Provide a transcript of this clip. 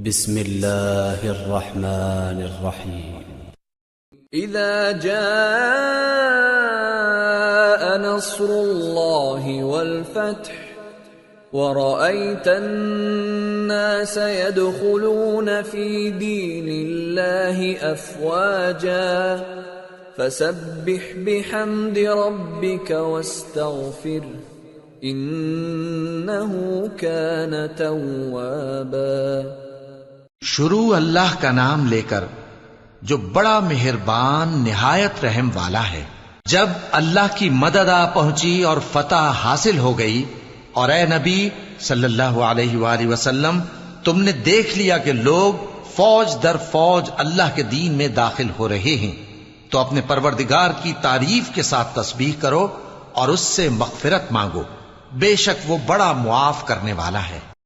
بسم الله الرحمن الرحيم إذا جاء نصر الله والفتح ورأيت الناس يدخلون في دين الله أفواجا فسبح بحمد ربك واستغفره إنه كان توابا۔ شروع اللہ کا نام لے کر جو بڑا مہربان نہایت رحم والا ہے۔ جب اللہ کی مدد آ پہنچی اور فتح حاصل ہو گئی اور اے نبی صلی اللہ علیہ وآلہ وسلم تم نے دیکھ لیا کہ لوگ فوج در فوج اللہ کے دین میں داخل ہو رہے ہیں تو اپنے پروردگار کی تعریف کے ساتھ تسبیح کرو اور اس سے مغفرت مانگو، بے شک وہ بڑا معاف کرنے والا ہے۔